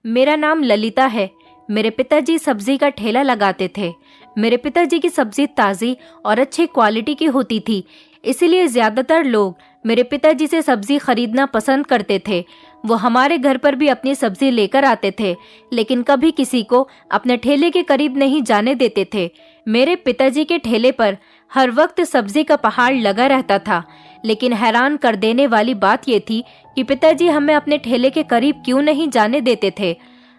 मेरा नाम ललिता है। मेरे पिताजी सब्जी का ठेला लगाते थे। मेरे पिताजी की सब्जी ताज़ी और अच्छी क्वालिटी की होती थी, इसीलिए ज़्यादातर लोग मेरे पिताजी से सब्जी खरीदना पसंद करते थे। वो हमारे घर पर भी अपनी सब्जी लेकर आते थे, लेकिन कभी किसी को अपने ठेले के करीब नहीं जाने देते थे। मेरे पिताजी के ठेले पर हर वक्त सब्जी का पहाड़ लगा रहता था, लेकिन हैरान कर देने वाली बात ये थी कि पिताजी हमें अपने ठेले के करीब क्यों नहीं जाने देते थे।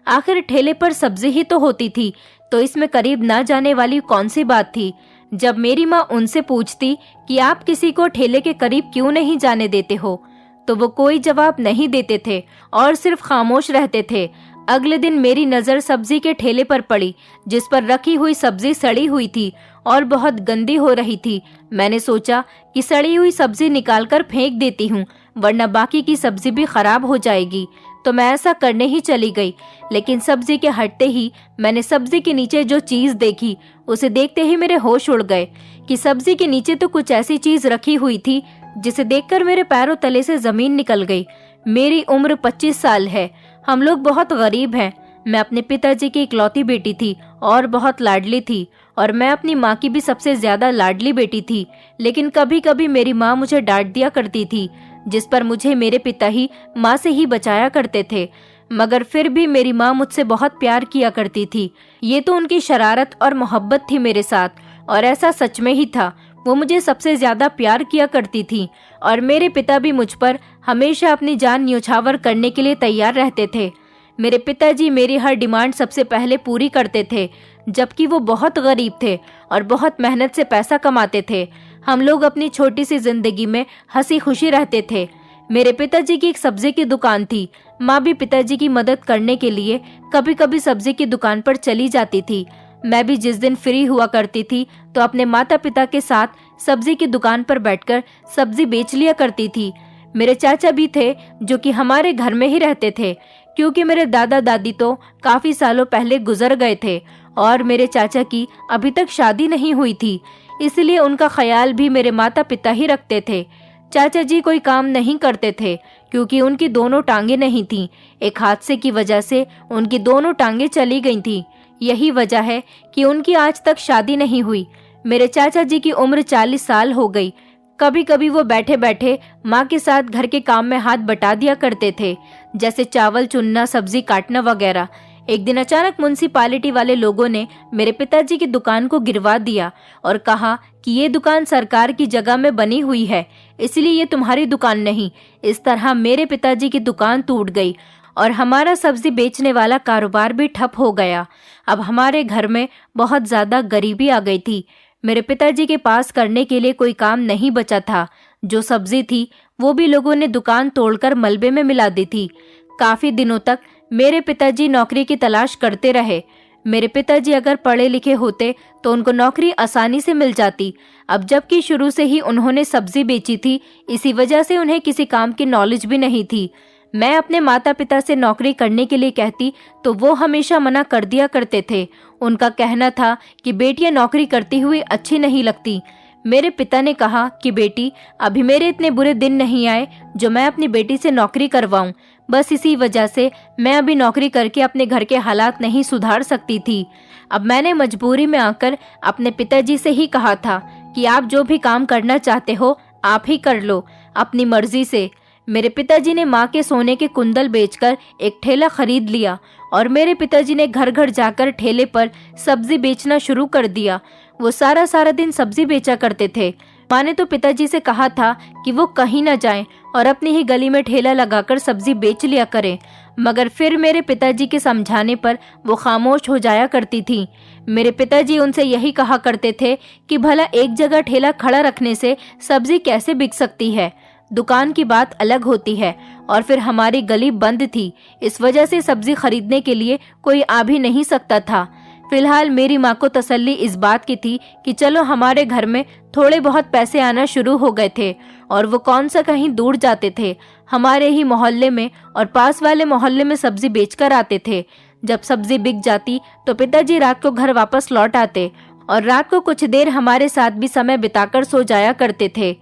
आखिर ठेले पर सब्जी ही तो होती थी, तो इसमें करीब ना जाने वाली कौन सी बात थी। जब मेरी माँ उनसे पूछती कि आप किसी को ठेले के करीब क्यों नहीं जाने देते हो, तो वो कोई जवाब नहीं देते थे और सिर्फ खामोश रहते थे। अगले दिन मेरी नज़र सब्जी के ठेले पर पड़ी, जिस पर रखी हुई सब्जी सड़ी हुई थी और बहुत गंदी हो रही थी। मैंने सोचा कि सड़ी हुई सब्जी निकालकर फेंक देती हूँ, वरना बाकी की सब्जी भी खराब हो जाएगी। तो मैं ऐसा करने ही चली गई, लेकिन सब्जी के हटते ही मैंने सब्जी के नीचे जो चीज़ देखी, उसे देखते ही मेरे होश उड़ गए कि सब्जी के नीचे तो कुछ ऐसी चीज़ रखी हुई थी जिसे देखकर मेरे पैरों तले से ज़मीन निकल गई। मेरी उम्र 25 साल है। हम लोग बहुत गरीब हैं। मैं अपने पिताजी की इकलौती बेटी थी और बहुत लाडली थी, और मैं अपनी माँ की भी सबसे ज़्यादा लाडली बेटी थी। लेकिन कभी कभी मेरी माँ मुझे डांट दिया करती थी, जिस पर मुझे मेरे पिता ही माँ से ही बचाया करते थे। मगर फिर भी मेरी माँ मुझसे बहुत प्यार किया करती थी। ये तो उनकी शरारत और मोहब्बत थी मेरे साथ, और ऐसा सच में ही था। वो मुझे सबसे ज़्यादा प्यार किया करती थी, और मेरे पिता भी मुझ पर हमेशा अपनी जान न्यौछावर करने के लिए तैयार रहते थे। मेरे पिताजी मेरी हर डिमांड सबसे पहले पूरी करते थे, जबकि वो बहुत गरीब थे और बहुत मेहनत से पैसा कमाते थे। हम लोग अपनी छोटी सी जिंदगी में हंसी खुशी रहते थे। मेरे पिताजी की एक सब्जी की दुकान थी। माँ भी पिताजी की मदद करने के लिए कभी कभी सब्जी की दुकान पर चली जाती थी। मैं भी जिस दिन फ्री हुआ करती थी तो अपने माता पिता के साथ सब्जी की दुकान पर बैठकर सब्जी बेच लिया करती थी। मेरे चाचा भी थे, जो कि हमारे घर में ही रहते थे, क्योंकि मेरे दादा दादी तो काफी सालों पहले गुजर गए थे और मेरे चाचा की अभी तक शादी नहीं हुई थी, इसलिए उनका ख्याल भी मेरे माता पिता ही रखते थे। चाचा जी कोई काम नहीं करते थे, क्योंकि उनकी दोनों टांगे नहीं थीं। एक हादसे की वजह से उनकी दोनों टांगे चली गई थीं। यही वजह है कि उनकी आज तक शादी नहीं हुई। मेरे चाचा जी की उम्र 40 साल हो गई। कभी कभी वो बैठे बैठे माँ के साथ घर के काम में हाथ बटा दिया करते थे, जैसे चावल चुनना, सब्जी काटना वगैरह। एक दिन अचानक म्युनिसिपैलिटी वाले लोगों ने मेरे पिताजी की दुकान को गिरवा दिया और कहा कि ये दुकान सरकार की जगह में बनी हुई है, इसलिए ये तुम्हारी दुकान नहीं। इस तरह मेरे पिताजी की दुकान टूट गई और हमारा सब्जी बेचने वाला कारोबार भी ठप हो गया। अब हमारे घर में बहुत ज़्यादा गरीबी आ गई थी। मेरे पिताजी के पास करने के लिए कोई काम नहीं बचा था। जो सब्जी थी वो भी लोगों ने दुकान तोड़कर मलबे में मिला दी थी। काफ़ी दिनों तक मेरे पिताजी नौकरी की तलाश करते रहे। मेरे पिताजी अगर पढ़े लिखे होते तो उनको नौकरी आसानी से मिल जाती। अब जबकि शुरू से ही उन्होंने सब्जी बेची थी, इसी वजह से उन्हें किसी काम की नॉलेज भी नहीं थी। मैं अपने माता पिता से नौकरी करने के लिए कहती तो वो हमेशा मना कर दिया करते थे। उनका कहना था कि बेटियां नौकरी करती हुई अच्छी नहीं लगती। मेरे पिता ने कहा कि बेटी, अभी मेरे इतने बुरे दिन नहीं आए जो मैं अपनी बेटी से नौकरी करवाऊं। बस इसी वजह से मैं अभी नौकरी करके अपने घर के हालात नहीं सुधार सकती थी। अब मैंने मजबूरी में आकर अपने पिताजी से ही कहा था कि आप जो भी काम करना चाहते हो आप ही कर लो, अपनी मर्जी से। मेरे पिताजी ने माँ के सोने के कुंडल बेचकर एक ठेला खरीद लिया और मेरे पिताजी ने घर घर जाकर ठेले पर सब्जी बेचना शुरू कर दिया। वो सारा सारा दिन सब्जी बेचा करते थे। माँ ने तो पिताजी से कहा था कि वो कहीं न जाएं और अपनी ही गली में ठेला लगाकर सब्जी बेच लिया करें, मगर फिर मेरे पिताजी के समझाने पर वो खामोश हो जाया करती थी। मेरे पिताजी उनसे यही कहा करते थे कि भला एक जगह ठेला खड़ा रखने से सब्जी कैसे बिक सकती है, दुकान की बात अलग होती है। और फिर हमारी गली बंद थी, इस वजह से सब्जी खरीदने के लिए कोई आ भी नहीं सकता था। फिलहाल मेरी माँ को तसल्ली इस बात की थी कि चलो हमारे घर में थोड़े बहुत पैसे आना शुरू हो गए थे और वो कौन सा कहीं दूर जाते थे, हमारे ही मोहल्ले में और पास वाले मोहल्ले में सब्जी बेचकर आते थे। जब सब्जी बिक जाती तो पिताजी रात को घर वापस लौट आते और रात को कुछ देर हमारे साथ भी समय बिताकर सो जाया करते थे।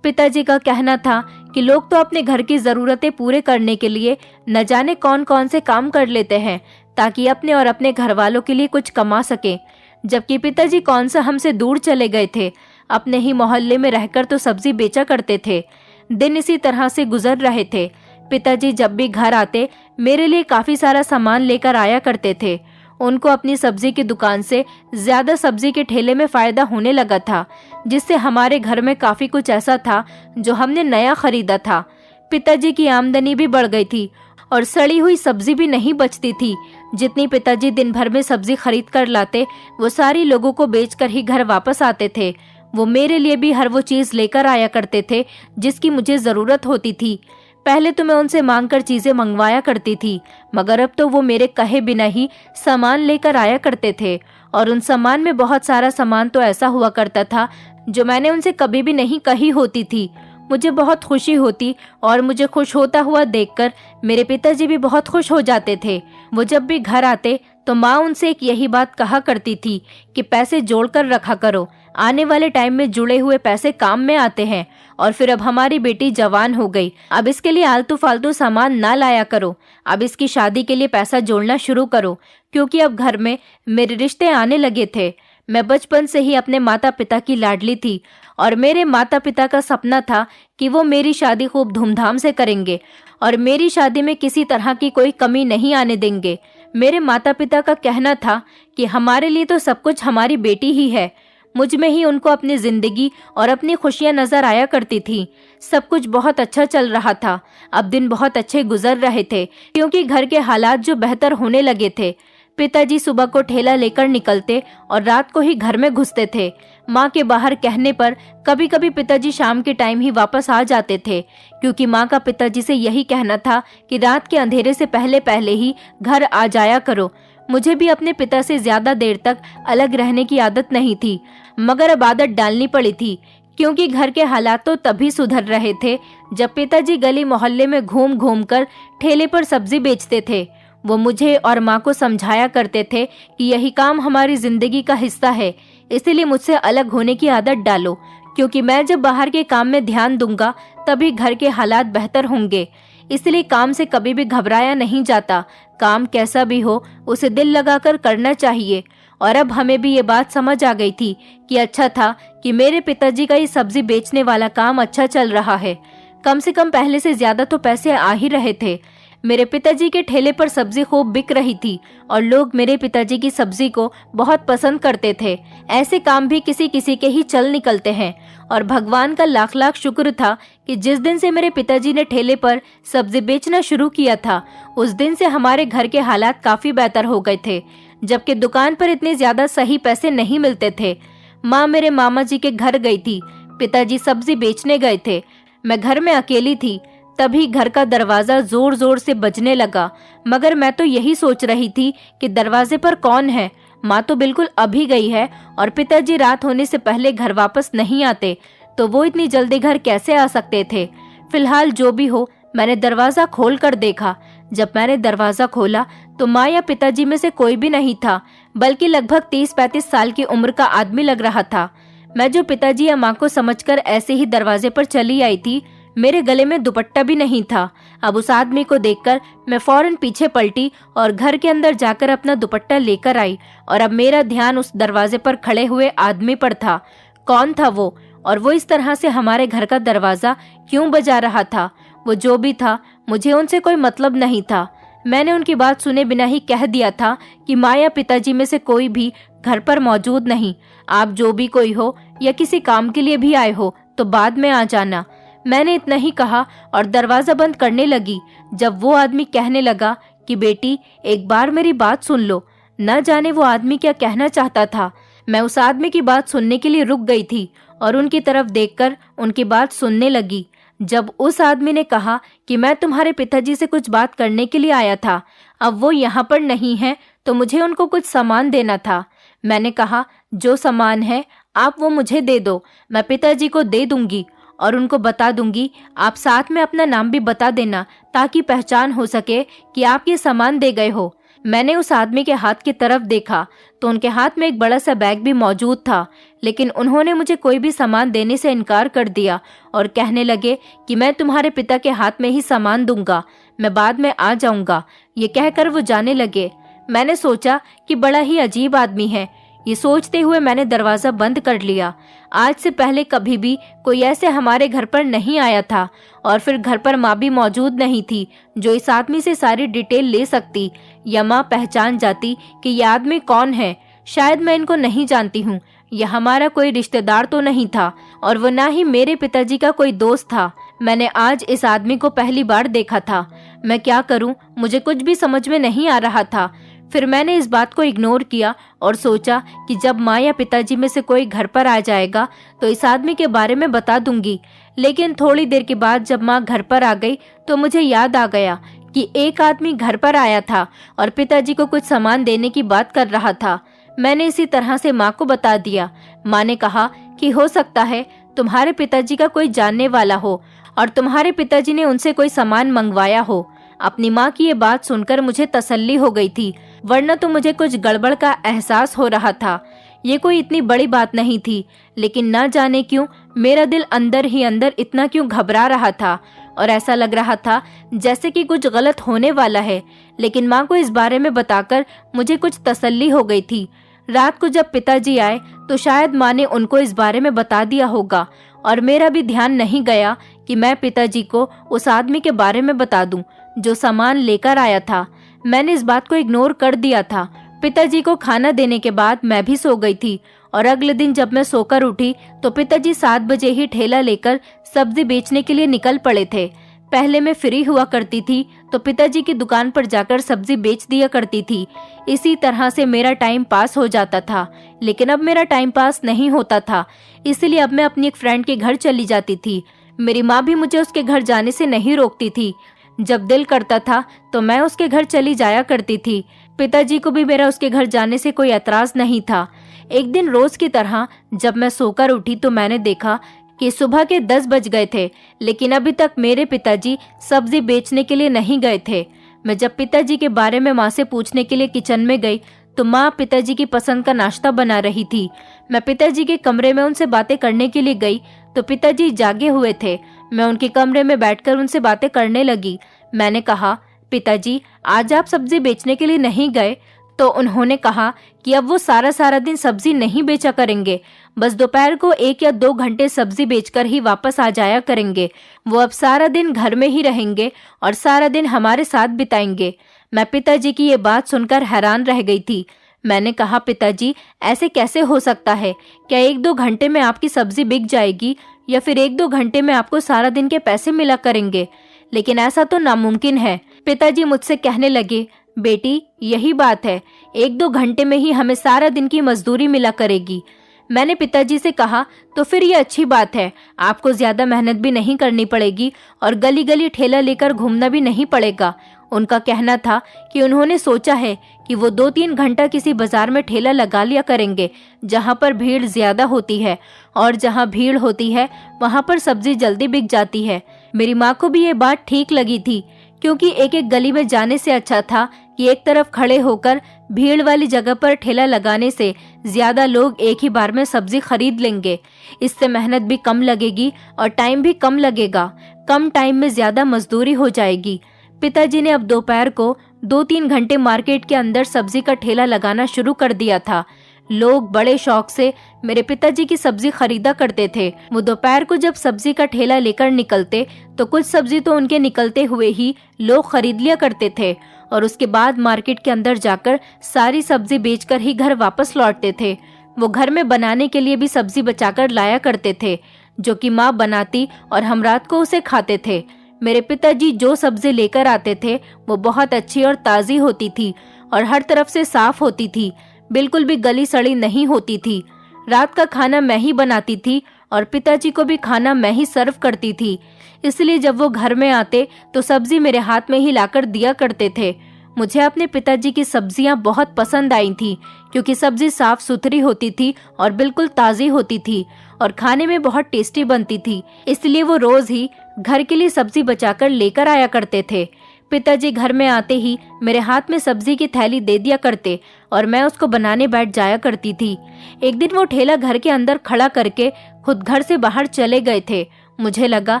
पिताजी का कहना था कि लोग तो अपने घर की जरूरतें पूरे करने के लिए न जाने कौन कौन से काम कर लेते हैं ताकि अपने और अपने घर वालों के लिए कुछ कमा सके, जबकि पिताजी कौन सा हमसे दूर चले गए थे। अपने ही मोहल्ले में रहकर तो सब्जी बेचा करते थे। दिन इसी तरह से गुजर रहे थे। पिताजी जब भी घर आते मेरे लिए काफी सारा सामान लेकर आया करते थे। उनको अपनी सब्जी की दुकान से ज्यादा सब्जी के ठेले में फायदा होने लगा था, जिससे हमारे घर में काफी कुछ ऐसा था जो हमने नया खरीदा था। पिताजी की आमदनी भी बढ़ गई थी और सड़ी हुई सब्जी भी नहीं बचती थी। जितनी पिताजी दिन भर में सब्जी खरीद कर लाते वो सारी लोगों को बेचकर ही घर वापस आते थे। वो मेरे लिए भी हर वो चीज लेकर आया करते थे जिसकी मुझे जरूरत होती थी। पहले तो मैं उनसे मांगकर चीजें मंगवाया करती थी, मगर अब तो वो मेरे कहे बिना ही सामान लेकर आया करते थे। और उन सामान में बहुत सारा सामान तो ऐसा हुआ करता था जो मैंने उनसे कभी भी नहीं कही होती थी। मुझे बहुत खुशी होती और मुझे खुश होता हुआ देखकर मेरे पिताजी भी बहुत खुश हो जाते थे। वो जब भी घर आते तो माँ उनसे एक यही बात कहा करती थी कि पैसे जोड़कर रखा करो, आने वाले टाइम में जुड़े हुए पैसे काम में आते हैं। और फिर अब हमारी बेटी जवान हो गई, अब इसके लिए आलतू फालतू सामान ना लाया करो, अब इसकी शादी के लिए पैसा जोड़ना शुरू करो, क्योंकि अब घर में मेरे रिश्ते आने लगे थे। मैं बचपन से ही अपने माता पिता की लाडली थी और मेरे माता पिता का सपना था कि वो मेरी शादी खूब धूमधाम से करेंगे और मेरी शादी में किसी तरह की कोई कमी नहीं आने देंगे। मेरे माता पिता का कहना था कि हमारे लिए तो सब कुछ हमारी बेटी ही है। मुझ में ही उनको अपनी जिंदगी और अपनी खुशियां नजर आया करती थी। सब कुछ बहुत अच्छा चल रहा था। अब दिन बहुत अच्छे गुजर रहे थे क्योंकि घर के हालात जो बेहतर होने लगे थे। पिताजी सुबह को ठेला लेकर निकलते और रात को ही घर में घुसते थे। माँ के बाहर कहने पर कभी कभी पिताजी शाम के टाइम ही वापस आ जाते थे, क्योंकि माँ का पिताजी से यही कहना था कि रात के अंधेरे से पहले पहले ही घर आ जाया करो। मुझे भी अपने पिता से ज्यादा देर तक अलग रहने की आदत नहीं थी, मगर अब आदत डालनी पड़ी थी, क्योंकि घर के हालात तो तभी सुधर रहे थे जब पिताजी गली मोहल्ले में घूम घूम कर ठेले पर सब्जी बेचते थे। वो मुझे और माँ को समझाया करते थे कि यही काम हमारी जिंदगी का हिस्सा है, इसीलिए मुझसे अलग होने की आदत डालो, क्योंकि मैं जब बाहर के काम में ध्यान दूंगा तभी घर के हालात बेहतर होंगे। इसलिए काम से कभी भी घबराया नहीं जाता। काम कैसा भी हो उसे दिल लगाकर करना चाहिए। और अब हमें भी ये बात समझ आ गई थी कि अच्छा था कि मेरे पिताजी का ये सब्जी बेचने वाला काम अच्छा चल रहा है। कम से कम पहले से ज्यादा तो पैसे आ ही रहे थे। मेरे पिताजी के ठेले पर सब्जी खूब बिक रही थी और लोग मेरे पिताजी की सब्जी को बहुत पसंद करते थे। ऐसे काम भी किसी किसी के ही चल निकलते हैं और भगवान का लाख लाख शुक्र था कि जिस दिन से मेरे पिताजी ने ठेले पर सब्जी बेचना शुरू किया था उस दिन से हमारे घर के हालात काफी बेहतर हो गए थे, जबकि दुकान पर इतने ज्यादा सही पैसे नहीं मिलते थे। माँ मेरे मामा जी के घर गई थी, पिताजी सब्जी बेचने गए थे। मैं घर में अकेली थी। तभी घर का दरवाजा जोर जोर से बजने लगा, मगर मैं तो यही सोच रही थी कि दरवाजे पर कौन है। माँ तो बिल्कुल अभी गई है और पिताजी रात होने से पहले घर वापस नहीं आते, तो वो इतनी जल्दी घर कैसे आ सकते थे। फिलहाल जो भी हो, मैंने दरवाजा खोल कर देखा। जब मैंने दरवाजा खोला तो माँ या पिताजी में से कोई भी नहीं था, बल्कि लगभग 30-35 साल की उम्र का आदमी लग रहा था। मैं जो पिताजी या माँ को समझकर ऐसे ही दरवाजे पर चली आई थी, मेरे गले में दुपट्टा भी नहीं था। अब उस आदमी को देखकर मैं फौरन पीछे पलटी और घर के अंदर जाकर अपना दुपट्टा लेकर आई, और अब मेरा ध्यान उस दरवाजे पर खड़े हुए आदमी पर था। कौन था वो, और वो इस तरह से हमारे घर का दरवाजा क्यों बजा रहा था? वो जो भी था, मुझे उनसे कोई मतलब नहीं था। मैंने उनकी बात सुने बिना ही कह दिया था कि माँ या पिताजी में से कोई भी घर पर मौजूद नहीं। आप जो भी कोई हो या किसी काम के लिए भी आए हो तो बाद में आ जाना। मैंने इतना ही कहा और दरवाजा बंद करने लगी, जब वो आदमी कहने लगा कि बेटी एक बार मेरी बात सुन लो। न जाने वो आदमी क्या कहना चाहता था। मैं उस आदमी की बात सुनने के लिए रुक गई थी और उनकी तरफ देखकर उनकी बात सुनने लगी। जब उस आदमी ने कहा कि मैं तुम्हारे पिताजी से कुछ बात करने के लिए आया था, अब वो यहाँ पर नहीं है तो मुझे उनको कुछ सामान देना था। मैंने कहा जो सामान है आप वो मुझे दे दो, मैं पिताजी को दे दूंगी और उनको बता दूंगी। आप साथ में अपना नाम भी बता देना ताकि पहचान हो सके कि आप ये सामान दे गए हो। मैंने उस आदमी के हाथ की तरफ देखा तो उनके हाथ में एक बड़ा सा बैग भी मौजूद था, लेकिन उन्होंने मुझे कोई भी सामान देने से इनकार कर दिया और कहने लगे कि मैं तुम्हारे पिता के हाथ में ही सामान दूंगा, मैं बाद में आ जाऊंगा। ये कहकर वो जाने लगे। मैंने सोचा कि बड़ा ही अजीब आदमी है। ये सोचते हुए मैंने दरवाजा बंद कर लिया। आज से पहले कभी भी कोई ऐसे हमारे घर पर नहीं आया था, और फिर घर पर माँ भी मौजूद नहीं थी जो इस आदमी से सारी डिटेल ले सकती या माँ पहचान जाती कि ये आदमी कौन है। शायद मैं इनको नहीं जानती हूँ। यह हमारा कोई रिश्तेदार तो नहीं था और वो ना ही मेरे पिताजी का कोई दोस्त था। मैंने आज इस आदमी को पहली बार देखा था। मैं क्या करूँ, मुझे कुछ भी समझ में नहीं आ रहा था। फिर मैंने इस बात को इग्नोर किया और सोचा कि जब माँ या पिताजी में से कोई घर पर आ जाएगा तो इस आदमी के बारे में बता दूंगी। लेकिन थोड़ी देर के बाद जब माँ घर पर आ गई तो मुझे याद आ गया कि एक आदमी घर पर आया था और पिताजी को कुछ सामान देने की बात कर रहा था। मैंने इसी तरह से माँ को बता दिया। माँ ने कहा कि हो सकता है तुम्हारे पिताजी का कोई जानने वाला हो और तुम्हारे पिताजी ने उनसे कोई सामान मंगवाया हो। अपनी माँ की ये बात सुनकर मुझे तसल्ली हो गई थी, वरना तो मुझे कुछ गड़बड़ का एहसास हो रहा था। ये कोई इतनी बड़ी बात नहीं थी, लेकिन न जाने क्यों मेरा दिल अंदर ही अंदर इतना क्यों घबरा रहा था और ऐसा लग रहा था जैसे कि कुछ गलत होने वाला है। लेकिन माँ को इस बारे में बताकर मुझे कुछ तसल्ली हो गई थी। रात को जब पिताजी आए तो शायद माँ ने उनको इस बारे में बता दिया होगा और मेरा भी ध्यान नहीं गया कि मैं पिताजी को उस आदमी के बारे में बता दूं जो सामान लेकर आया था। मैंने इस बात को इग्नोर कर दिया था। पिताजी को खाना देने के बाद मैं भी सो गई थी और अगले दिन जब मैं सोकर उठी तो पिताजी 7 बजे ही ठेला लेकर सब्जी बेचने के लिए निकल पड़े थे। पहले मैं फ्री हुआ करती थी तो पिताजी की दुकान पर जाकर सब्जी बेच दिया करती थी। इसी तरह से मेरा टाइम पास हो जाता था, लेकिन अब मेरा टाइम पास नहीं होता था, इसलिए अब मैं अपनी एक फ्रेंड के घर चली जाती थी। मेरी माँ भी मुझे उसके घर जाने से नहीं रोकती थी। जब दिल करता था तो मैं उसके घर चली जाया करती थी। पिताजी को भी मेरा उसके घर जाने से कोई एतराज नहीं था। एक दिन रोज की तरह जब मैं सोकर उठी तो मैंने देखा कि सुबह के 10 बज गए थे, लेकिन अभी तक मेरे पिताजी सब्जी बेचने के लिए नहीं गए थे। मैं जब पिताजी के बारे में माँ से पूछने के लिए किचन में गई तो माँ पिताजी की पसंद का नाश्ता बना रही थी। मैं पिताजी के कमरे में उनसे बातें करने के लिए गई तो पिताजी जागे हुए थे। मैं उनके कमरे में बैठकर उनसे बातें करने लगी। मैंने कहा, पिताजी आज आप सब्जी बेचने के लिए नहीं गए? तो उन्होंने कहा कि अब वो सारा दिन सब्जी नहीं बेचा करेंगे, बस दोपहर को 1 या 2 घंटे सब्जी बेचकर ही वापस आ जाया करेंगे। वो अब सारा दिन घर में ही रहेंगे और सारा दिन हमारे साथ बिताएंगे। मैं पिताजी की ये बात सुनकर हैरान रह गई थी। मैंने कहा, पिताजी ऐसे कैसे हो सकता है? क्या 1-2 घंटे में आपकी सब्जी बिक जाएगी या फिर 1-2 घंटे में आपको सारा दिन के पैसे मिला करेंगे? लेकिन ऐसा तो नामुमकिन है। पिताजी मुझसे कहने लगे, बेटी यही बात है, 1-2 घंटे में ही हमें सारा दिन की मजदूरी मिला करेगी। मैंने पिताजी से कहा, तो फिर ये अच्छी बात है, आपको ज्यादा मेहनत भी नहीं करनी पड़ेगी और गली गली ठेला लेकर घूमना भी नहीं पड़ेगा। उनका कहना था कि उन्होंने सोचा है कि वो 2-3 घंटा किसी बाजार में ठेला लगा लिया करेंगे जहाँ पर भीड़ ज्यादा होती है, और जहाँ भीड़ होती है वहाँ पर सब्जी जल्दी बिक जाती है। मेरी माँ को भी ये बात ठीक लगी थी, क्योंकि एक एक गली में जाने से अच्छा था कि एक तरफ खड़े होकर भीड़ वाली जगह पर ठेला लगाने से ज्यादा लोग एक ही बार में सब्जी खरीद लेंगे। इससे मेहनत भी कम लगेगी और टाइम भी कम लगेगा। कम टाइम में ज्यादा मजदूरी हो जाएगी। पिताजी ने अब दोपहर को 2-3 घंटे मार्केट के अंदर सब्जी का ठेला लगाना शुरू कर दिया था। लोग बड़े शौक से मेरे पिताजी की सब्जी खरीदा करते थे। वो दोपहर को जब सब्जी का ठेला लेकर निकलते तो कुछ सब्जी तो उनके निकलते हुए ही लोग खरीद लिया करते थे और उसके बाद मार्केट के अंदर जाकर सारी सब्जी बेचकर ही घर वापस लौटते थे। वो घर में बनाने के लिए भी सब्जी बचाकर लाया करते थे, जो कि माँ बनाती और हम रात को उसे खाते थे। मेरे पिताजी जो सब्जी लेकर आते थे वो बहुत अच्छी और ताज़ी होती थी और हर तरफ से साफ होती थी, बिल्कुल भी गली सड़ी नहीं होती थी। रात का खाना मैं ही बनाती थी और पिताजी को भी खाना मैं ही सर्व करती थी, इसलिए जब वो घर में आते तो सब्जी मेरे हाथ में ही लाकर दिया करते थे। मुझे अपने पिताजी की सब्जियां बहुत पसंद आई थी, क्योंकि सब्जी साफ सुथरी होती थी और बिल्कुल ताज़ी होती थी और खाने में बहुत टेस्टी बनती थी। इसलिए वो रोज ही घर के लिए सब्जी बचाकर लेकर आया करते थे। पिताजी घर में आते ही मेरे हाथ में सब्जी की थैली दे दिया करते और मैं उसको बनाने बैठ जाया करती थी। एक दिन वो ठेला घर के अंदर खड़ा करके खुद घर से बाहर चले गए थे। मुझे लगा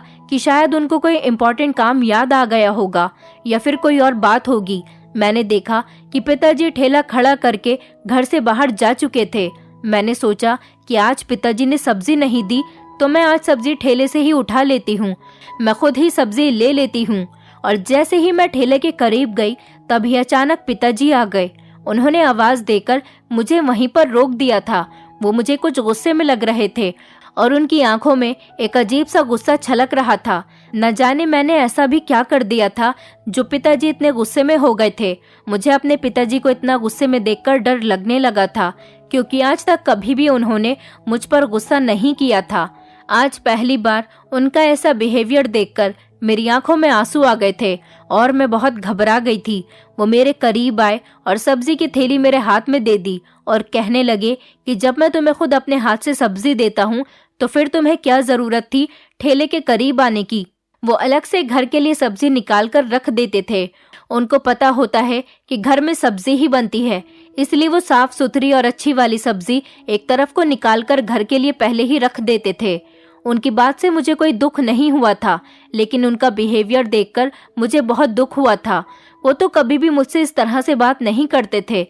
कि शायद उनको कोई इम्पोर्टेंट काम याद आ गया होगा या फिर कोई और बात होगी। मैंने देखा कि पिताजी ठेला खड़ा करके घर से बाहर जा चुके थे। मैंने सोचा कि आज पिताजी ने सब्जी नहीं दी तो मैं आज सब्जी ठेले से ही उठा लेती हूँ, मैं खुद ही सब्जी ले लेती हूँ। और जैसे ही मैं ठेले के करीब गई तभी अचानक पिताजी आ गए। उन्होंने आवाज देकर मुझे वहीं पर रोक दिया था। वो मुझे कुछ गुस्से में लग रहे थे और उनकी आंखों में एक अजीब सा गुस्सा छलक रहा था। न जाने मैंने ऐसा भी क्या कर दिया था जो पिताजी इतने गुस्से में हो गए थे। मुझे अपने पिताजी को इतना गुस्से में देखकर डर लगने लगा था, क्योंकि आज तक कभी भी उन्होंने मुझ पर गुस्सा नहीं किया था। आज पहली बार उनका ऐसा बिहेवियर देखकर मेरी आंखों में आंसू आ गए थे और मैं बहुत घबरा गई थी। वो मेरे करीब आए और सब्जी की थैली मेरे हाथ में दे दी और कहने लगे कि जब मैं तुम्हें खुद अपने हाथ से सब्जी देता हूँ तो फिर तुम्हें क्या जरूरत थी ठेले के करीब आने की। वो अलग से घर के लिए सब्जी निकाल कर रख देते थे। उनको पता होता है कि घर में सब्जी ही बनती है, इसलिए वो साफ सुथरी और अच्छी वाली सब्जी एक तरफ को निकाल कर घर के लिए पहले ही रख देते थे। उनकी बात से मुझे कोई दुख नहीं हुआ था, लेकिन उनका बिहेवियर देखकर मुझे बहुत दुख हुआ था। वो तो कभी भी मुझसे इस तरह से बात नहीं करते थे।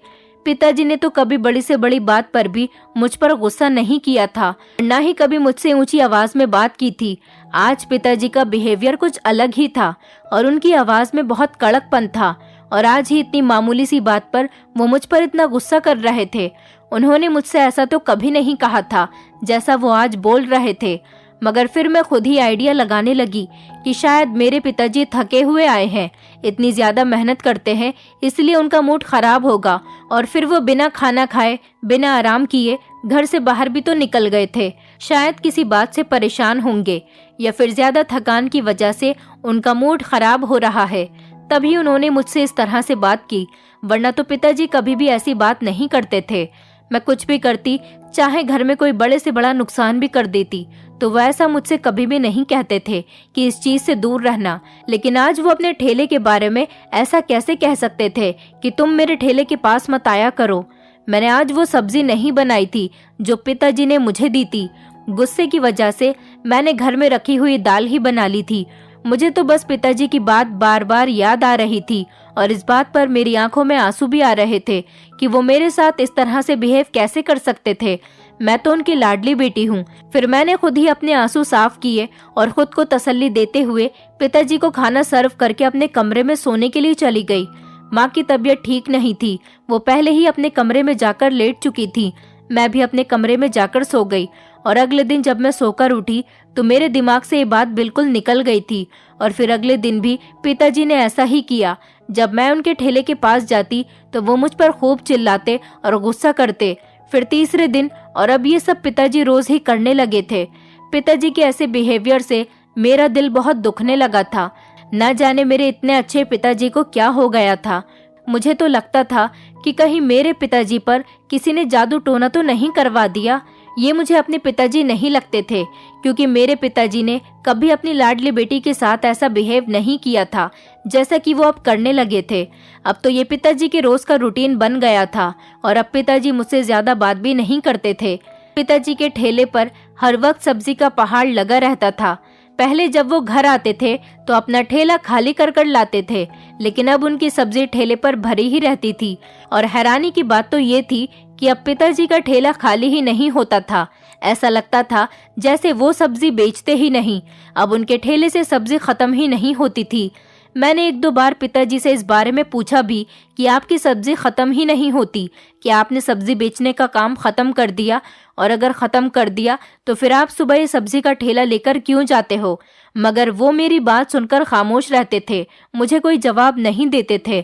पिताजी ने तो कभी बड़ी से बड़ी बात पर भी मुझ पर गुस्सा नहीं किया था, ना ही कभी मुझसे ऊंची आवाज में बात की थी। आज पिताजी का बिहेवियर कुछ अलग ही था और उनकी आवाज में बहुत कड़कपन था। और आज ही इतनी मामूली सी बात पर वो मुझ पर इतना गुस्सा कर रहे थे। उन्होंने मुझसे ऐसा तो कभी नहीं कहा था जैसा वो आज बोल रहे थे। मगर फिर मैं खुद ही आइडिया लगाने लगी कि शायद मेरे पिताजी थके हुए आए हैं, इतनी ज्यादा मेहनत करते हैं इसलिए उनका मूड खराब होगा। और फिर वो बिना खाना खाए बिना आराम किए घर से बाहर भी तो निकल गए थे। शायद किसी बात से परेशान होंगे या फिर ज्यादा थकान की वजह से उनका मूड खराब हो रहा है, तभी उन्होंने मुझसे इस तरह से बात की, वरना तो पिताजी कभी भी ऐसी बात नहीं करते थे। मैं कुछ भी करती, चाहे घर में कोई बड़े से बड़ा नुकसान भी कर देती, तो वह ऐसा मुझसे कभी भी नहीं कहते थे कि इस चीज से दूर रहना। लेकिन आज वो अपने ठेले के बारे में ऐसा कैसे कह सकते थे कि तुम मेरे ठेले के पास मत आया करो। मैंने आज वो सब्जी नहीं बनाई थी जो पिताजी ने मुझे दी थी। गुस्से की वजह से मैंने घर में रखी हुई दाल ही बना ली थी। मुझे तो बस पिताजी की बात बार बार याद आ रही थी और इस बात पर मेरी आंखों में आंसू भी आ रहे थे कि वो मेरे साथ इस तरह से बिहेव कैसे कर सकते थे। मैं तो उनकी लाडली बेटी हूँ। फिर मैंने खुद ही अपने आंसू साफ किए और खुद को तसल्ली देते हुए पिताजी को खाना सर्व करके अपने कमरे में सोने के लिए चली गई। माँ की तबीयत ठीक नहीं थी, वो पहले ही अपने कमरे में जाकर लेट चुकी थी। मैं भी अपने कमरे में जाकर सो गई और अगले दिन जब मैं सोकर उठी तो मेरे दिमाग से ये बात बिल्कुल निकल गई थी। और फिर अगले दिन भी पिताजी ने ऐसा ही किया। जब मैं उनके ठेले के पास जाती तो वो मुझ पर खूब चिल्लाते और गुस्सा करते। फिर तीसरे दिन और अब ये सब पिताजी रोज ही करने लगे थे। पिताजी के ऐसे बिहेवियर से मेरा दिल बहुत दुखने लगा था। न जाने मेरे इतने अच्छे पिताजी को क्या हो गया था। मुझे तो लगता था कि कहीं मेरे पिताजी पर किसी ने जादू टोना तो नहीं करवा दिया। ये मुझे अपने पिताजी नहीं लगते थे, क्योंकि मेरे पिताजी ने कभी अपनी लाडली बेटी के साथ ऐसा बिहेव नहीं किया था जैसा कि वो अब करने लगे थे। अब तो ये पिताजी के रोज का रूटीन बन गया था और अब पिताजी मुझसे ज्यादा बात भी नहीं करते थे। पिताजी के ठेले पर हर वक्त सब्जी का पहाड़ लगा रहता था। पहले जब वो घर आते थे तो अपना ठेला खाली कर कर लाते थे, लेकिन अब उनकी सब्जी ठेले पर भरी ही रहती थी। और हैरानी की बात तो ये थी कि अब पिताजी का ठेला खाली ही नहीं होता था। ऐसा लगता था जैसे वो सब्जी बेचते ही नहीं। अब उनके ठेले से सब्जी खत्म ही नहीं होती थी। मैंने एक दो बार पिताजी से इस बारे में पूछा भी कि आपकी सब्जी खत्म ही नहीं होती, कि आपने सब्जी बेचने का काम खत्म कर दिया, और अगर खत्म कर दिया तो फिर आप सुबह ये सब्जी का ठेला लेकर क्यों जाते हो। मगर वो मेरी बात सुनकर खामोश रहते थे, मुझे कोई जवाब नहीं देते थे।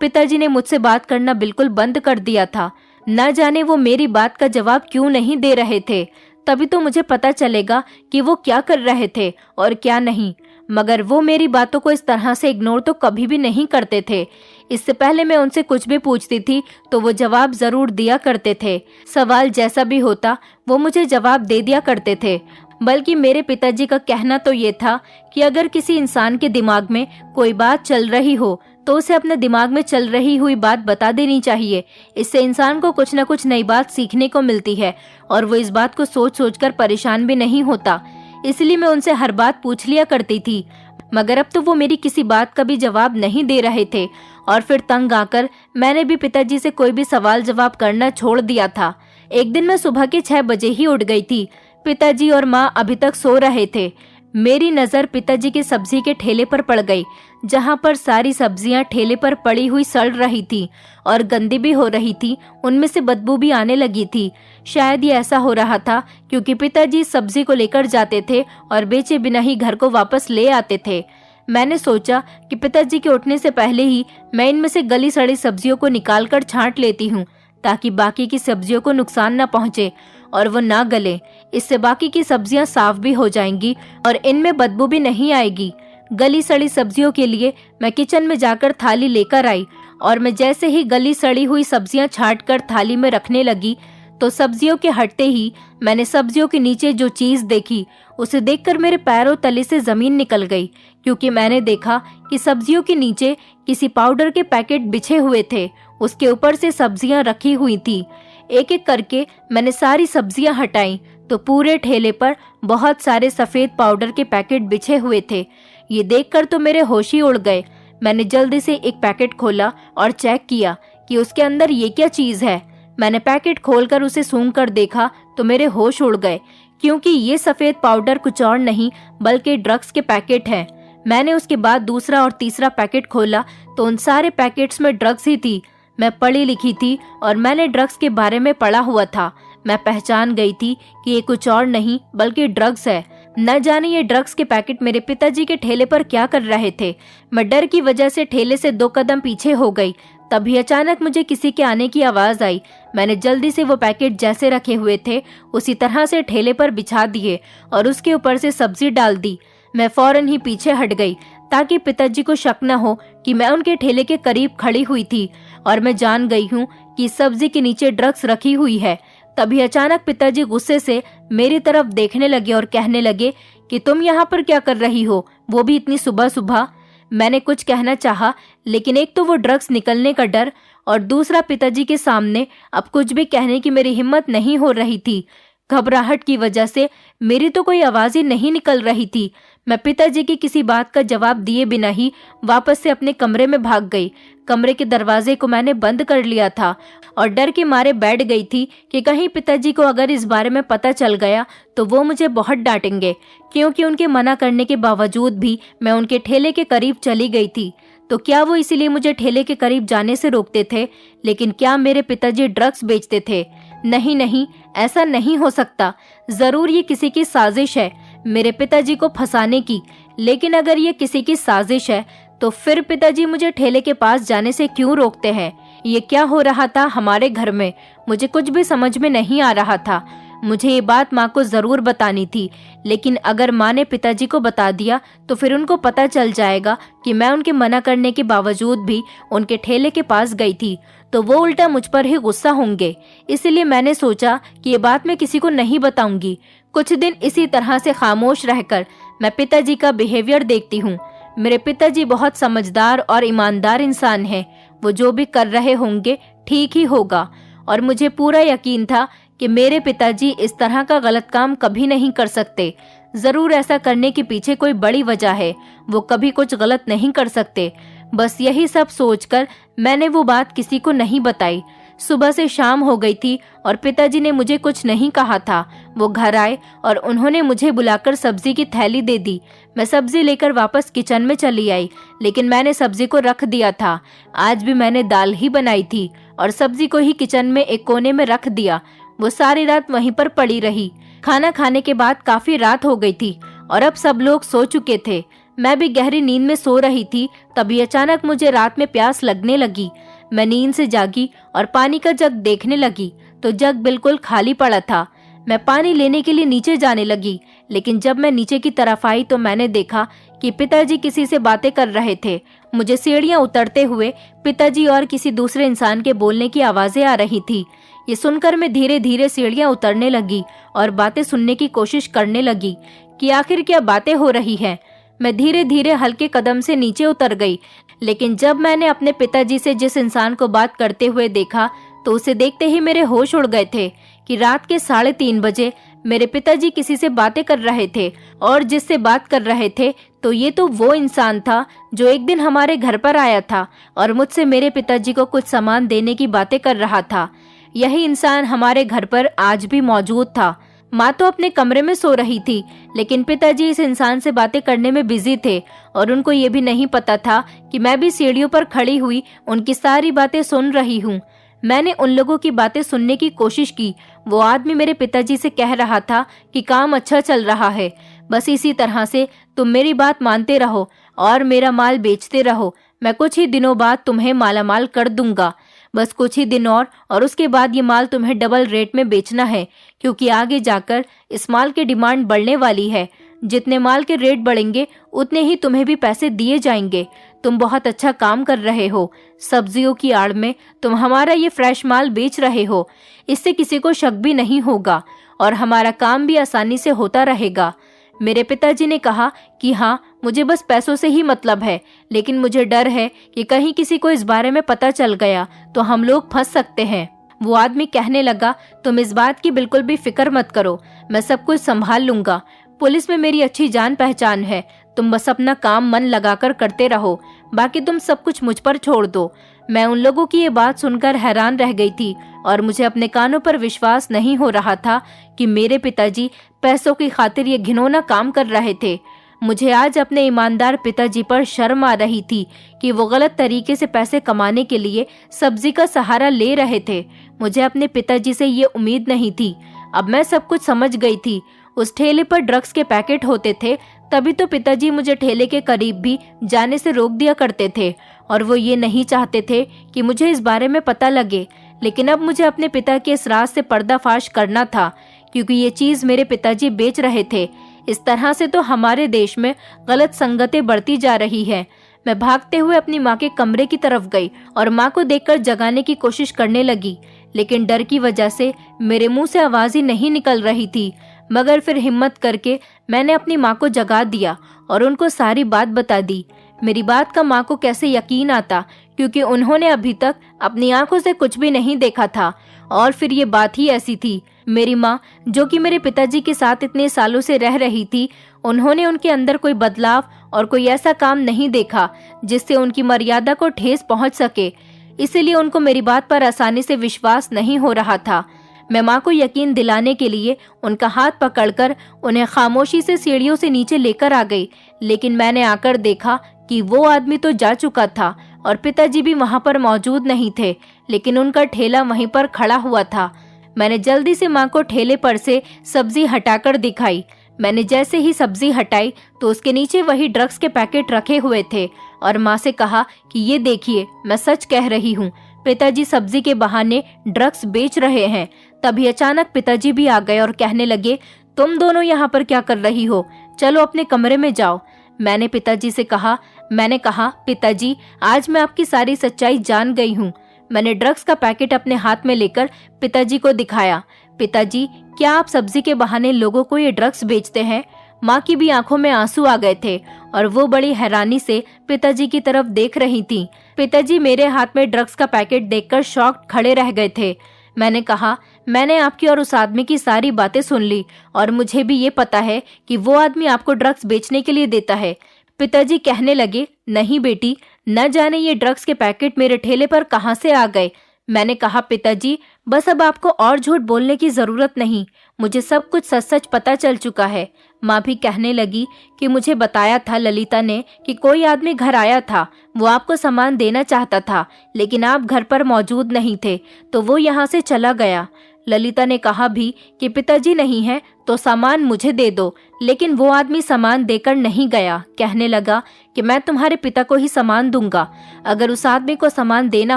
पिताजी ने मुझसे बात करना बिल्कुल बंद कर दिया था। न जाने वो मेरी बात का जवाब क्यों नहीं दे रहे थे। तभी तो मुझे पता चलेगा कि वो क्या कर रहे थे और क्या नहीं। मगर वो मेरी बातों को इस तरह से इग्नोर तो कभी भी नहीं करते थे। इससे पहले मैं उनसे कुछ भी पूछती थी तो वो जवाब जरूर दिया करते थे। सवाल जैसा भी होता वो मुझे जवाब दे दिया करते थे। बल्कि मेरे पिताजी का कहना तो ये था कि अगर किसी इंसान के दिमाग में कोई बात चल रही हो तो उसे अपने दिमाग में चल रही हुई बात बता देनी चाहिए। इससे इंसान को कुछ न कुछ नई बात सीखने को मिलती है और वो इस बात को सोच सोच कर परेशान भी नहीं होता। इसलिए मैं उनसे हर बात पूछ लिया करती थी, मगर अब तो वो मेरी किसी बात का भी जवाब नहीं दे रहे थे और फिर तंग आकर मैंने भी पिताजी से कोई भी सवाल जवाब करना छोड़ दिया था। एक दिन मैं सुबह के 6 बजे ही उठ गई थी। पिताजी और माँ अभी तक सो रहे थे। मेरी नज़र पिताजी के सब्जी के ठेले पर पड़ गई, जहाँ पर सारी सब्जियाँ ठेले पर पड़ी हुई सड़ रही थी और गंदी भी हो रही थी। उनमें से बदबू भी आने लगी थी। शायद ये ऐसा हो रहा था क्योंकि पिताजी सब्जी को लेकर जाते थे और बेचे बिना ही घर को वापस ले आते थे। मैंने सोचा कि पिताजी के उठने से पहले ही मैं इनमें से गली सड़ी सब्जियों को निकालकर छांट लेती हूँ, ताकि बाकी की सब्जियों को नुकसान न पहुँचे और वो ना गले। इससे बाकी की सब्जियां साफ भी हो जाएंगी और इनमें बदबू भी नहीं आएगी। गली सड़ी सब्जियों के लिए मैं किचन में जाकर थाली लेकर आई और मैं जैसे ही गली सड़ी हुई सब्जियां छांट कर थाली में रखने लगी तो सब्जियों के हटते ही मैंने सब्जियों के नीचे जो चीज देखी उसे देखकर मेरे पैरों तले से जमीन निकल गई, क्योंकि मैंने देखा कि सब्जियों के नीचे किसी पाउडर के पैकेट बिछे हुए थे। उसके ऊपर से सब्जियां रखी हुई थी। एक एक करके मैंने सारी सब्जियां हटाई तो पूरे ठेले पर बहुत सारे सफेद पाउडर के पैकेट बिछे हुए थे। ये देखकर तो मेरे होश ही उड़ गए। मैंने जल्दी से एक पैकेट खोला और चेक किया कि उसके अंदर ये क्या चीज है। मैंने पैकेट खोलकर उसे सूंघ कर देखा तो मेरे होश उड़ गए, क्योंकि ये सफेद पाउडर कुछ और नहीं बल्कि ड्रग्स के पैकेट हैं। मैंने उसके बाद दूसरा और तीसरा पैकेट खोला तो उन सारे पैकेट्स में ड्रग्स ही थी। मैं पढ़ी लिखी थी और मैंने ड्रग्स के बारे में पढ़ा हुआ था। मैं पहचान गई थी कि ये कुछ और नहीं बल्कि ड्रग्स है। न जाने ये ड्रग्स के पैकेट मेरे पिताजी के ठेले पर क्या कर रहे थे। मैं डर की वजह से ठेले से 2 कदम पीछे हो गई। तभी अचानक मुझे किसी के आने की आवाज आई। मैंने जल्दी से वो पैकेट जैसे रखे हुए थे उसी तरह से ठेले पर बिछा दिए और उसके ऊपर से सब्जी डाल दी। मैं फौरन ही पीछे हट गई ताकि पिताजी को शक न हो कि मैं उनके ठेले के करीब खड़ी हुई थी और मैं जान गई हूँ कि सब्जी के नीचे ड्रग्स रखी हुई है। तभी अचानक पिताजी गुस्से से मेरी तरफ देखने लगे और कहने लगे कि तुम यहाँ पर क्या कर रही हो, वो भी इतनी सुबह सुबह। मैंने कुछ कहना चाहा, लेकिन एक तो वो ड्रग्स निकलने का डर और दूसरा पिताजी के सामने अब कुछ भी कहने की मेरी हिम्मत नहीं हो रही थी। घबराहट की वजह से मेरी तो कोई आवाज ही नहीं निकल रही थी। मैं पिताजी की किसी बात का जवाब दिए बिना ही वापस से अपने कमरे में भाग गई। कमरे के दरवाजे को मैंने बंद कर लिया था और डर के मारे बैठ गई थी कि कहीं पिताजी को अगर इस बारे में पता चल गया तो वो मुझे बहुत डांटेंगे, क्योंकि उनके मना करने के बावजूद भी मैं उनके ठेले के करीब चली गई थी। तो क्या वो इसीलिए मुझे ठेले के करीब जाने से रोकते थे? लेकिन क्या मेरे पिताजी ड्रग्स बेचते थे? नहीं नहीं, ऐसा नहीं हो सकता। जरूर ये किसी की साजिश है मेरे पिताजी को फंसाने की। लेकिन अगर ये किसी की साजिश है तो फिर पिताजी मुझे ठेले के पास जाने से क्यों रोकते हैं? ये क्या हो रहा था हमारे घर में? मुझे कुछ भी समझ में नहीं आ रहा था। मुझे ये बात माँ को जरूर बतानी थी, लेकिन अगर माँ ने पिताजी को बता दिया तो फिर उनको पता चल जाएगा कि मैं उनके मना करने के बावजूद भी उनके ठेले के पास गई थी, तो वो उल्टा मुझ पर ही गुस्सा होंगे। इसलिए मैंने सोचा कि ये बात मैं किसी को नहीं बताऊंगी। कुछ दिन इसी तरह से खामोश रहकर मैं पिताजी का बिहेवियर देखती हूँ। मेरे पिताजी बहुत समझदार और ईमानदार इंसान हैं। वो जो भी कर रहे होंगे ठीक ही होगा और मुझे पूरा यकीन था कि मेरे पिताजी इस तरह का गलत काम कभी नहीं कर सकते। जरूर ऐसा करने के पीछे कोई बड़ी वजह है। वो कभी कुछ गलत नहीं कर सकते। बस यही सब सोचकर मैंने वो बात किसी को नहीं बताई। सुबह से शाम हो गई थी और पिताजी ने मुझे कुछ नहीं कहा था। वो घर आए और उन्होंने मुझे बुलाकर सब्जी की थैली दे दी। मैं सब्जी लेकर वापस किचन में चली आई, लेकिन मैंने सब्जी को रख दिया था। आज भी मैंने दाल ही बनाई थी और सब्जी को ही किचन में एक कोने में रख दिया। वो सारी रात वहीं पर पड़ी रही। खाना खाने के बाद काफी रात हो गई थी और अब सब लोग सो चुके थे। मैं भी गहरी नींद में सो रही थी। तभी अचानक मुझे रात में प्यास लगने लगी। मैं नींद से जागी और पानी का जग देखने लगी तो जग बिल्कुल खाली पड़ा था। मैं पानी लेने के लिए नीचे जाने लगी, लेकिन जब मैं नीचे की तरफ आई तो मैंने देखा कि पिताजी किसी से बातें कर रहे थे। मुझे सीढ़ियां उतरते हुए पिताजी और किसी दूसरे इंसान के बोलने की आवाजें आ रही थी। ये सुनकर मैं धीरे धीरे सीढ़ियां उतरने लगी और बातें सुनने की कोशिश करने लगी कि आखिर क्या बातें हो रही है। मैं धीरे धीरे हल्के कदम से नीचे उतर गई, लेकिन जब मैंने अपने पिताजी से जिस इंसान को बात करते हुए देखा तो उसे देखते ही मेरे होश उड़ गए थे कि रात के 3:30 बजे मेरे पिताजी किसी से बातें कर रहे थे, और जिससे बात कर रहे थे तो ये तो वो इंसान था जो एक दिन हमारे घर पर आया था और मुझसे मेरे पिताजी को कुछ सामान देने की बातें कर रहा था। यही इंसान हमारे घर पर आज भी मौजूद था। माँ तो अपने कमरे में सो रही थी, लेकिन पिताजी इस इंसान से बातें करने में बिजी थे और उनको ये भी नहीं पता था कि मैं भी सीढ़ियों पर खड़ी हुई उनकी सारी बातें सुन रही हूँ। मैंने उन लोगों की बातें सुनने की कोशिश की। वो आदमी मेरे पिताजी से कह रहा था कि काम अच्छा चल रहा है, बस इसी तरह से तुम मेरी बात मानते रहो और मेरा माल बेचते रहो। मैं कुछ ही दिनों बाद तुम्हें मालामाल कर दूंगा। बस कुछ ही दिन और उसके बाद ये माल तुम्हें डबल रेट में बेचना है, क्योंकि आगे जाकर इस माल की डिमांड बढ़ने वाली है। जितने माल के रेट बढ़ेंगे उतने ही तुम्हें भी पैसे दिए जाएंगे। तुम बहुत अच्छा काम कर रहे हो। सब्जियों की आड़ में तुम हमारा ये फ्रेश माल बेच रहे हो, इससे किसी को शक भी नहीं होगा और हमारा काम भी आसानी से होता रहेगा। मेरे पिताजी ने कहा कि हाँ, मुझे बस पैसों से ही मतलब है, लेकिन मुझे डर है कि कहीं किसी को इस बारे में पता चल गया तो हम लोग फंस सकते हैं। वो आदमी कहने लगा, तुम इस बात की बिल्कुल भी फिक्र मत करो, मैं सब कुछ संभाल लूंगा। पुलिस में मेरी अच्छी जान पहचान है। तुम बस अपना काम मन लगाकर करते रहो, बाकी तुम सब कुछ मुझ पर छोड़ दो। मैं उन लोगों की ये बात सुनकर हैरान रह गई थी और मुझे अपने कानों पर विश्वास नहीं हो रहा था कि मेरे पिताजी पैसों की खातिर ये घिनौना काम कर रहे थे। मुझे आज अपने ईमानदार पिताजी पर शर्म आ रही थी कि वो गलत तरीके से पैसे कमाने के लिए सब्जी का सहारा ले रहे थे। मुझे अपने पिताजी से ये उम्मीद नहीं थी। अब मैं सब कुछ समझ गई थी। उस ठेले पर ड्रग्स के पैकेट होते थे, तभी तो पिताजी मुझे ठेले के करीब भी जाने से रोक दिया करते थे और वो ये नहीं चाहते थे कि मुझे इस बारे में पता लगे। लेकिन अब मुझे अपने पिता के इस राज से पर्दाफाश करना था, क्योंकि ये चीज मेरे पिताजी बेच रहे थे। इस तरह से तो हमारे देश में गलत संगतें बढ़ती जा रही है। मैं भागते हुए अपनी माँ के कमरे की तरफ गई और माँ को देखकर जगाने की कोशिश करने लगी, लेकिन डर की वजह से मेरे मुंह से आवाज ही नहीं निकल रही थी। मगर फिर हिम्मत करके मैंने अपनी माँ को जगा दिया और उनको सारी बात बता दी। मेरी बात का माँ को कैसे यकीन आता, क्योंकि उन्होंने अभी तक अपनी आंखों से कुछ भी नहीं देखा था। और फिर ये बात ही ऐसी थी। मेरी माँ, जो कि मेरे पिताजी के साथ इतने सालों से रह रही थी, उन्होंने उनके अंदर कोई बदलाव और कोई ऐसा काम नहीं देखा जिससे उनकी मर्यादा को ठेस पहुंच सके। इसीलिए उनको मेरी बात पर आसानी से विश्वास नहीं हो रहा था। मैं माँ को यकीन दिलाने के लिए उनका हाथ पकड़कर उन्हें खामोशी से सीढ़ियों से नीचे लेकर आ गई, लेकिन मैंने आकर देखा कि वो आदमी तो जा चुका था और पिताजी भी वहाँ पर मौजूद नहीं थे, लेकिन उनका ठेला वहीं पर खड़ा हुआ था। मैंने जल्दी से माँ को ठेले पर से सब्जी हटाकर दिखाई। मैंने जैसे ही सब्जी हटाई तो उसके नीचे वही ड्रग्स के पैकेट रखे हुए थे और माँ से कहा कि ये देखिए, मैं सच कह रही हूँ, पिताजी सब्जी के बहाने ड्रग्स बेच रहे हैं। तभी अचानक पिताजी भी आ गए और कहने लगे, तुम दोनों यहाँ पर क्या कर रही हो? चलो अपने कमरे में जाओ। मैंने कहा पिताजी, आज मैं आपकी सारी सच्चाई जान गई हूँ। मैंने ड्रग्स का पैकेट अपने हाथ में लेकर पिताजी को दिखाया। पिताजी, क्या आप सब्जी के बहाने लोगों को ये ड्रग्स बेचते हैं? माँ की भी आंखों में आंसू आ गए थे और वो बड़ी हैरानी से पिताजी की तरफ देख रही थी। पिताजी मेरे हाथ में ड्रग्स का पैकेट देखकर शॉक्ड खड़े रह गए थे। मैंने कहा, मैंने आपकी और उस आदमी की सारी बातें सुन ली और मुझे भी ये पता है कि वो आदमी आपको ड्रग्स बेचने के लिए देता है। पिताजी कहने लगे, नहीं बेटी, न जाने ये ड्रग्स के पैकेट मेरे ठेले पर कहाँ से आ गए। मैंने कहा, पिताजी, बस अब आपको और झूठ बोलने की जरूरत नहीं, मुझे सब कुछ सच सच पता चल चुका है। माँ भी कहने लगी कि मुझे बताया था ललिता ने कि कोई आदमी घर आया था, वो आपको सामान देना चाहता था, लेकिन आप घर पर मौजूद नहीं थे तो वो यहाँ से चला गया। ललिता ने कहा भी कि पिताजी नहीं है तो सामान मुझे दे दो, लेकिन वो आदमी सामान देकर नहीं गया। कहने लगा कि मैं तुम्हारे पिता को ही सामान दूंगा। अगर उस आदमी को सामान देना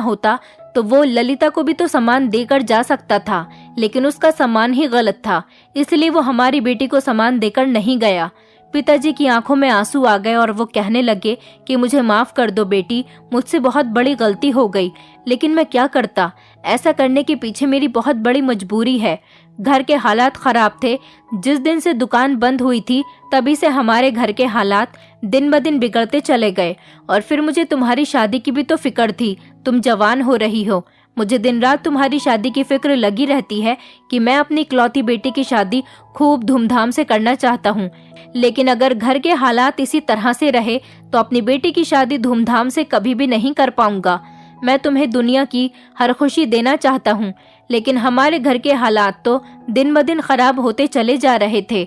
होता तो वो ललिता को भी तो सामान देकर जा सकता था, लेकिन उसका सामान ही गलत था, इसलिए वो हमारी बेटी को सामान देकर नहीं गया। पिताजी की आंखों में आंसू आ गए और वो कहने लगे कि मुझे माफ कर दो बेटी, मुझसे बहुत बड़ी गलती हो गई, लेकिन मैं क्या करता। ऐसा करने के पीछे मेरी बहुत बड़ी मजबूरी है। घर के हालात खराब थे। जिस दिन से दुकान बंद हुई थी तभी से हमारे घर के हालात दिन ब दिन बिगड़ते चले गए। और फिर मुझे तुम्हारी शादी की भी तो फिक्र थी। तुम जवान हो रही हो, मुझे दिन रात तुम्हारी शादी की फिक्र लगी रहती है कि मैं अपनी इकलौती बेटी की शादी खूब धूमधाम से करना चाहता हूँ। लेकिन अगर घर के हालात इसी तरह से रहे तो अपनी बेटी की शादी धूमधाम से कभी भी नहीं कर पाऊंगा। मैं तुम्हें दुनिया की हर खुशी देना चाहता हूँ, लेकिन हमारे घर के हालात तो दिन ब दिन खराब होते चले जा रहे थे।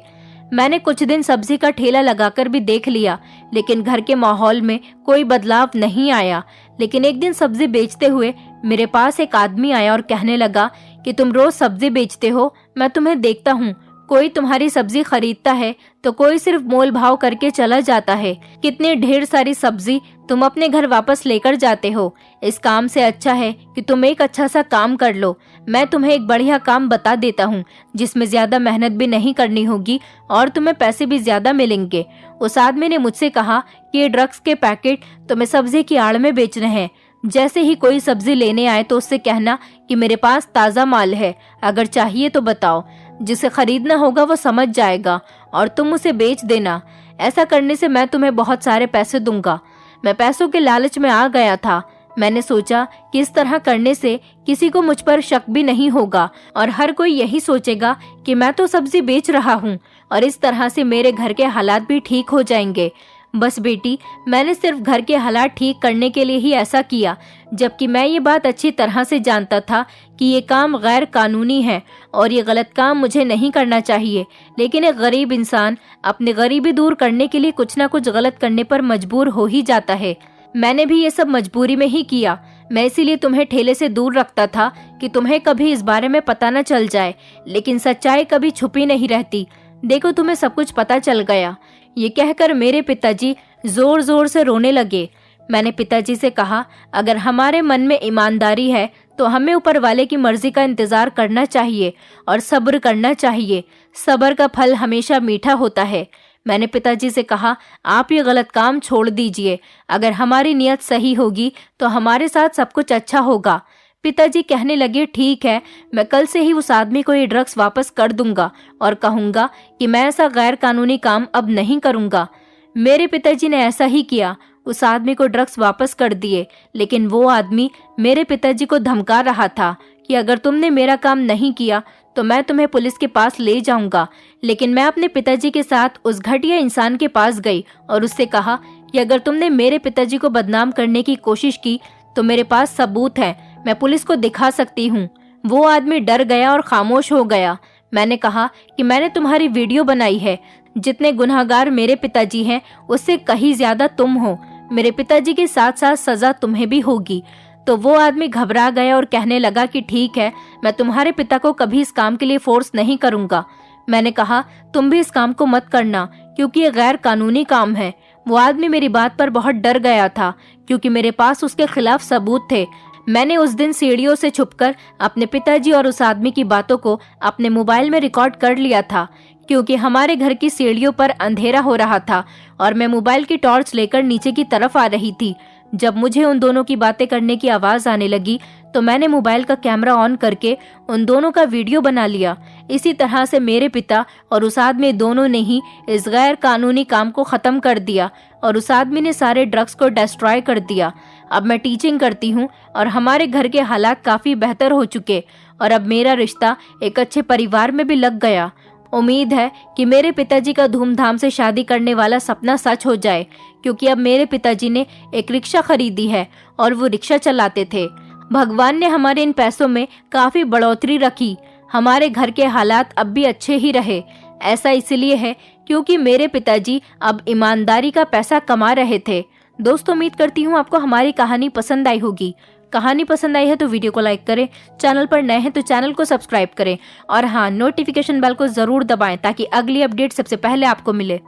मैंने कुछ दिन सब्जी का ठेला लगाकर भी देख लिया, लेकिन घर के माहौल में कोई बदलाव नहीं आया। लेकिन एक दिन सब्जी बेचते हुए मेरे पास एक आदमी आया और कहने लगा कि तुम रोज सब्जी बेचते हो, मैं तुम्हें देखता हूँ। कोई तुम्हारी सब्जी खरीदता है तो कोई सिर्फ मोल भाव करके चला जाता है। कितनी ढेर सारी सब्जी तुम अपने घर वापस लेकर जाते हो। इस काम से अच्छा है कि तुम एक अच्छा सा काम कर लो। मैं तुम्हें एक बढ़िया काम बता देता हूँ जिसमें ज्यादा मेहनत भी नहीं करनी होगी और तुम्हें पैसे भी ज्यादा मिलेंगे। उस आदमी ने मुझसे कहा कि ये ड्रग्स के पैकेट तुम्हें सब्जी की आड़ में बेच रहे हैं। जैसे ही कोई सब्जी लेने आए तो उससे कहना कि मेरे पास ताज़ा माल है, अगर चाहिए तो बताओ। जिसे खरीदना होगा वो समझ जाएगा और तुम उसे बेच देना। ऐसा करने से मैं तुम्हें बहुत सारे पैसे दूंगा। मैं पैसों के लालच में आ गया था। मैंने सोचा कि इस तरह करने से किसी को मुझ पर शक भी नहीं होगा और हर कोई यही सोचेगा कि मैं तो सब्जी बेच रहा हूँ और इस तरह से मेरे घर के हालात भी ठीक हो जाएंगे। बस बेटी, मैंने सिर्फ घर के हालात ठीक करने के लिए ही ऐसा किया, जबकि मैं ये बात अच्छी तरह से जानता था कि ये काम गैर कानूनी है और ये गलत काम मुझे नहीं करना चाहिए। लेकिन एक गरीब इंसान अपनी गरीबी दूर करने के लिए कुछ ना कुछ गलत करने पर मजबूर हो ही जाता है। मैंने भी ये सब मजबूरी में ही किया। मैं इसीलिए तुम्हें ठेले से दूर रखता था कि तुम्हें कभी इस बारे में पता न चल जाए, लेकिन सच्चाई कभी छुपी नहीं रहती। देखो, तुम्हें सब कुछ पता चल गया। ये कहकर मेरे पिताजी जोर जोर से रोने लगे। मैंने पिताजी से कहा, अगर हमारे मन में ईमानदारी है तो हमें ऊपर वाले की मर्जी का इंतजार करना चाहिए और सब्र करना चाहिए। सब्र का फल हमेशा मीठा होता है। मैंने पिताजी से कहा, आप ये गलत काम छोड़ दीजिए। अगर हमारी नीयत सही होगी तो हमारे साथ सब कुछ अच्छा होगा। पिताजी कहने लगे, ठीक है, मैं कल से ही उस आदमी को ये ड्रग्स वापस कर दूंगा और कहूंगा कि मैं ऐसा गैर कानूनी काम अब नहीं करूंगा। मेरे पिताजी ने ऐसा ही किया। उस आदमी को ड्रग्स वापस कर दिए, लेकिन वो आदमी मेरे पिताजी को धमका रहा था कि अगर तुमने मेरा काम नहीं किया तो मैं तुम्हें पुलिस के पास ले जाऊंगा। लेकिन मैं अपने पिताजी के साथ उस घटिया इंसान के पास गई और उससे कहा कि अगर तुमने मेरे पिताजी को बदनाम करने की कोशिश की तो मेरे पास सबूत है, मैं पुलिस को दिखा सकती हूँ। वो आदमी डर गया और खामोश हो गया। मैंने कहा कि मैंने तुम्हारी वीडियो बनाई है। जितने गुनहगार मेरे पिताजी हैं उससे कहीं ज्यादा तुम हो। मेरे पिताजी के साथ साथ सजा तुम्हें भी होगी। तो वो आदमी घबरा गया और कहने लगा कि ठीक है, मैं तुम्हारे पिता को कभी इस काम के लिए फोर्स नहीं करूंगा। मैंने कहा, तुम भी इस काम को मत करना क्योंकि ये गैर कानूनी काम है। वो आदमी मेरी बात पर बहुत डर गया था क्योंकि मेरे पास उसके खिलाफ सबूत थे। मैंने उस दिन सीढ़ियों से छुपकर अपने पिताजी और उस आदमी की बातों को अपने मोबाइल में रिकॉर्ड कर लिया था क्योंकि हमारे घर की सीढ़ियों पर अंधेरा हो रहा था और मैं मोबाइल की टॉर्च लेकर नीचे की तरफ आ रही थी। जब मुझे उन दोनों की बातें करने की आवाज आने लगी तो मैंने मोबाइल का कैमरा ऑन करके उन दोनों का वीडियो बना लिया। इसी तरह से मेरे पिता और उस आदमी दोनों ने ही इस गैर कानूनी काम को खत्म कर दिया और उस आदमी ने सारे ड्रग्स को डिस्ट्रॉय कर दिया। अब मैं टीचिंग करती हूँ और हमारे घर के हालात काफी बेहतर हो चुके और अब मेरा रिश्ता एक अच्छे परिवार में भी लग गया। उम्मीद है कि मेरे पिताजी का धूमधाम से शादी करने वाला सपना सच हो जाए क्योंकि अब मेरे पिताजी ने एक रिक्शा खरीदी है और वो रिक्शा चलाते थे। भगवान ने हमारे इन पैसों में काफी बढ़ोतरी रखी। हमारे घर के हालात अब भी अच्छे ही रहे। ऐसा इसलिए है क्योंकि मेरे पिताजी अब ईमानदारी का पैसा कमा रहे थे। दोस्तों, उम्मीद करती हूँ आपको हमारी कहानी पसंद आई होगी। कहानी पसंद आई है तो वीडियो को लाइक करें, चैनल पर नए हैं तो चैनल को सब्सक्राइब करें और हाँ, नोटिफिकेशन बेल को जरूर दबाएं ताकि अगली अपडेट सबसे पहले आपको मिले।